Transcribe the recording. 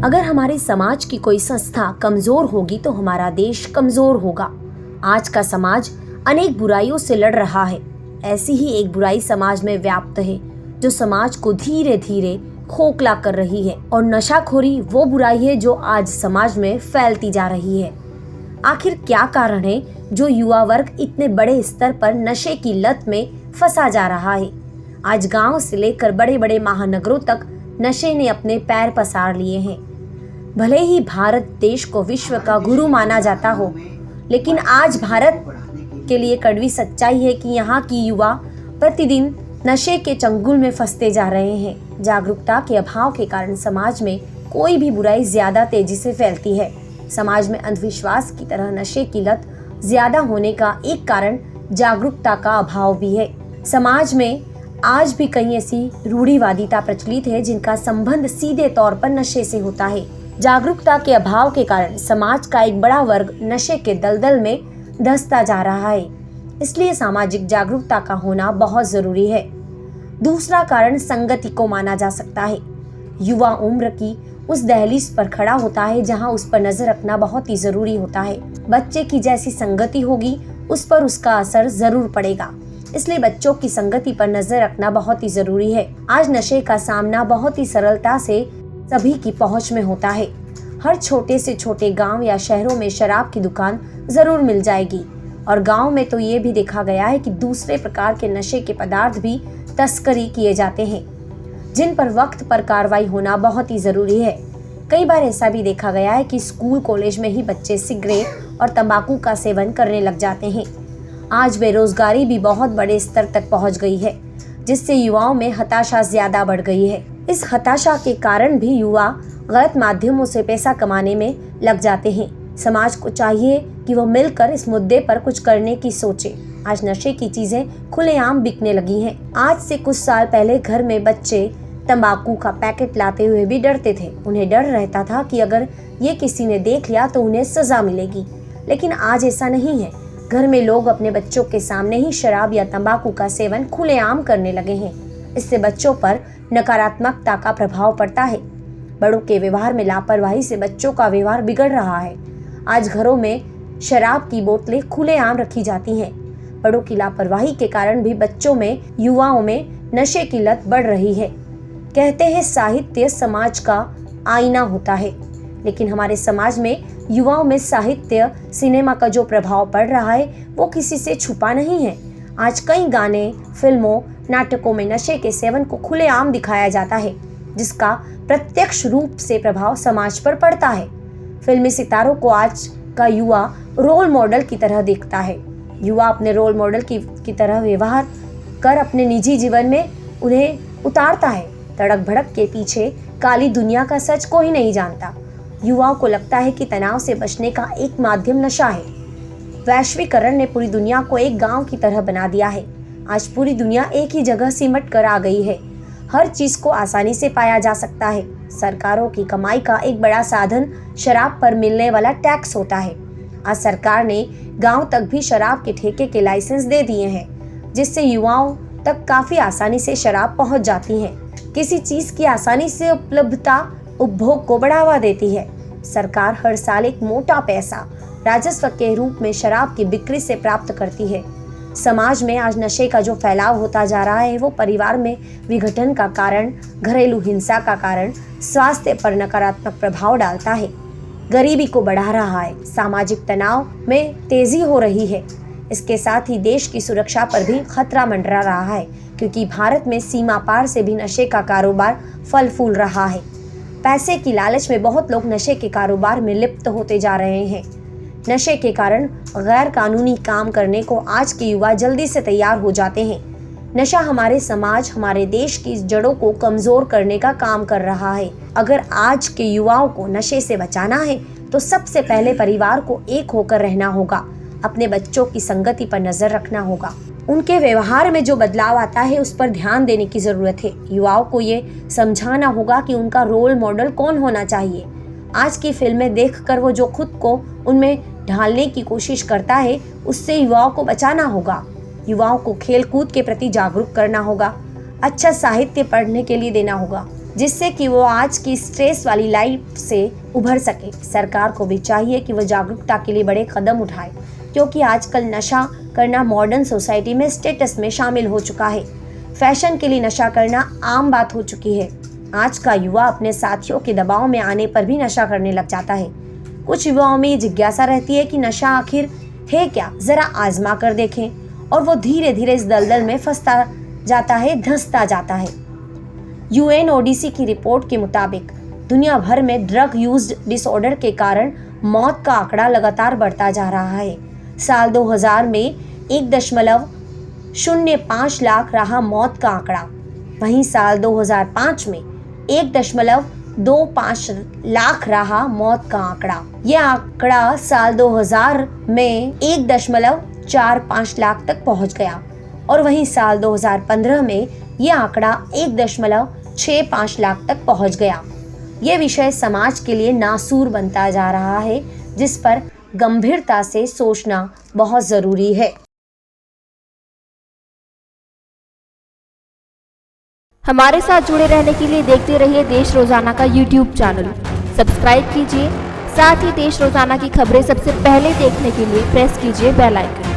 अगर हमारे समाज की कोई संस्था कमजोर होगी तो हमारा देश कमजोर होगा। आज का समाज अनेक बुराइयों से लड़ रहा है। ऐसी ही एक बुराई समाज में व्याप्त है जो समाज को धीरे धीरे खोखला कर रही है, और नशाखोरी वो बुराई है जो आज समाज में फैलती जा रही है। आखिर क्या कारण है जो युवा वर्ग इतने बड़े स्तर पर नशे की लत में फंसा जा रहा है? आज गांव से लेकर बड़े बड़े महानगरों तक नशे ने अपने पैर पसार लिए हैं। भले ही भारत देश को विश्व का गुरु माना जाता हो, लेकिन आज भारत के लिए कड़वी सच्चाई है कि यहाँ की युवा प्रतिदिन नशे के चंगुल में फंसते जा रहे हैं। जागरूकता के अभाव के कारण समाज में कोई भी बुराई ज्यादा तेजी से फैलती है। समाज में अंधविश्वास की तरह नशे की लत ज्यादा होने का एक कारण जागरूकता का अभाव भी है। समाज में आज भी कई ऐसी रूढ़िवादिता प्रचलित है जिनका संबंध सीधे तौर पर नशे से होता है। जागरूकता के अभाव के कारण समाज का एक बड़ा वर्ग नशे के दलदल में धंसता जा रहा है। इसलिए सामाजिक जागरूकता का होना बहुत जरूरी है। दूसरा कारण संगति को माना जा सकता है। युवा उम्र की उस दहलीज पर खड़ा होता है जहां उस पर नजर रखना बहुत ही जरूरी होता है। बच्चे की जैसी संगति होगी उस पर उसका असर जरूर पड़ेगा। इसलिए बच्चों की संगति पर नजर रखना बहुत ही जरूरी है। आज नशे का सामना बहुत ही सरलता से सभी की पहुंच में होता है। हर छोटे से छोटे गांव या शहरों में शराब की दुकान जरूर मिल जाएगी, और गांव में तो ये भी देखा गया है कि दूसरे प्रकार के नशे के पदार्थ भी तस्करी किए जाते हैं, जिन पर वक्त पर कार्रवाई होना बहुत ही जरूरी है। कई बार ऐसा भी देखा गया है कि स्कूल कॉलेज में ही बच्चे सिगरेट और तंबाकू का सेवन करने लग जाते हैं। आज बेरोजगारी भी बहुत बड़े स्तर तक पहुंच गई है, जिससे युवाओं में हताशा ज्यादा बढ़ गई है। इस हताशा के कारण भी युवा गलत माध्यमों से पैसा कमाने में लग जाते हैं। समाज को चाहिए कि वह मिलकर इस मुद्दे पर कुछ करने की सोचे। आज नशे की चीजें खुलेआम बिकने लगी हैं। आज से कुछ साल पहले घर में बच्चे तंबाकू का पैकेट लाते हुए भी डरते थे। उन्हें डर रहता था कि अगर ये किसी ने देख लिया तो उन्हें सजा मिलेगी, लेकिन आज ऐसा नहीं है। घर में लोग अपने बच्चों के सामने ही शराब या तंबाकू का सेवन खुलेआम करने लगे हैं। इससे बच्चों पर नकारात्मकता का प्रभाव पड़ता है। बड़ों के व्यवहार में लापरवाही से बच्चों का व्यवहार बिगड़ रहा है। आज घरों में शराब की बोतलें खुलेआम रखी जाती हैं। बड़ों की लापरवाही के कारण भी बच्चों में, युवाओं में नशे की लत बढ़ रही है। कहते हैं साहित्य समाज का आईना होता है, लेकिन हमारे समाज में युवाओं में साहित्य, सिनेमा का जो प्रभाव पड़ रहा है वो किसी से छुपा नहीं है। आज कई गाने, फिल्मों, नाटकों में नशे के सेवन को खुलेआम दिखाया जाता है, जिसका प्रत्यक्ष रूप से प्रभाव समाज पर पड़ता है। फिल्मी सितारों को आज का युवा रोल मॉडल की तरह देखता है। युवा अपने रोल मॉडल की तरह व्यवहार कर अपने निजी जीवन में उन्हें उतारता है। तड़क भड़क के पीछे काली दुनिया का सच कोई नहीं जानता। युवाओं को लगता है कि तनाव से बचने का एक माध्यम नशा है। वैश्वीकरण ने पूरी दुनिया को एक गांव की तरह बना दिया है। आज पूरी दुनिया एक ही जगह सिमट कर आ गई है। हर चीज को आसानी से पाया जा सकता है। सरकारों की कमाई का एक बड़ा साधन शराब पर मिलने वाला टैक्स होता है। आज सरकार ने गांव तक भी शराब के ठेके के लाइसेंस दे दिए हैं, जिससे युवाओं तक काफी आसानी से शराब पहुंच जाती है। किसी चीज की आसानी से उपलब्धता उपभोग को बढ़ावा देती है। सरकार हर साल एक मोटा पैसा राजस्व के रूप में शराब की बिक्री से प्राप्त करती है। समाज में आज नशे का जो फैलाव होता जा रहा है वो परिवार में विघटन का कारण, घरेलू हिंसा का कारण, स्वास्थ्य पर नकारात्मक प्रभाव डालता है, गरीबी को बढ़ा रहा है, सामाजिक तनाव में तेजी हो रही है। इसके साथ ही देश की सुरक्षा पर भी खतरा मंडरा रहा है, क्योंकि भारत में सीमा पार से भी नशे का कारोबार फल फूल रहा है। पैसे की लालच में बहुत लोग नशे के कारोबार में लिप्त होते जा रहे हैं। नशे के कारण गैर कानूनी काम करने को आज के युवा जल्दी से तैयार हो जाते हैं। नशा हमारे समाज, हमारे देश की जड़ों को कमजोर करने का काम कर रहा है। अगर आज के युवाओं को नशे से बचाना है तो सबसे पहले परिवार को एक होकर रहना होगा। अपने बच्चों की संगति पर नजर रखना होगा। उनके व्यवहार में जो बदलाव आता है उस पर ध्यान देने की जरूरत है। युवाओं को ये समझाना होगा कि उनका रोल मॉडल कौन होना चाहिए। आज की फिल्में देखकर वो जो खुद को उनमें ढालने की कोशिश करता है, उससे युवाओं को बचाना होगा। युवाओं को खेल कूद के प्रति जागरूक करना होगा। अच्छा साहित्य पढ़ने के लिए देना होगा। जिससे कि वो आज की स्ट्रेस वाली लाइफ से उभर सके। सरकार को भी चाहिए कि वो जागरूकता के लिए बड़े कदम उठाए, क्योंकि आजकल नशा करना मॉडर्न सोसाइटी में स्टेटस में शामिल हो चुका है। फैशन के लिए नशा करना आम बात हो चुकी है। आज का युवा अपने साथियों के दबाव में आने पर भी नशा करने लग जाता है। कुछ युवाओं में ये जिज्ञासा रहती है कि नशा आखिर है क्या, जरा आजमा कर देखें, और वो धीरे धीरे इस दलदल में फंसता जाता है, धंसता जाता है। UNODC की रिपोर्ट के मुताबिक दुनिया भर में ड्रग यूज्ड डिसऑर्डर के कारण मौत का आंकड़ा लगातार बढ़ता जा रहा है। साल 2000 में 1.05 लाख रहा मौत का आंकड़ा, वहीं साल 2005 में 1.25 लाख रहा मौत का आंकड़ा। यह आंकड़ा साल 2000 में 1.45 लाख तक पहुंच गया, और वहीं साल 2015 में यह आंकड़ा 1.65 लाख तक पहुंच गया। यह विषय समाज के लिए नासूर बनता जा रहा है, जिस पर गंभीरता से सोचना बहुत जरूरी है। हमारे साथ जुड़े रहने के लिए देखते रहिए देश रोजाना का YouTube चैनल। सब्सक्राइब कीजिए, साथ ही देश रोजाना की खबरें सबसे पहले देखने के लिए प्रेस कीजिए बेल आइकन।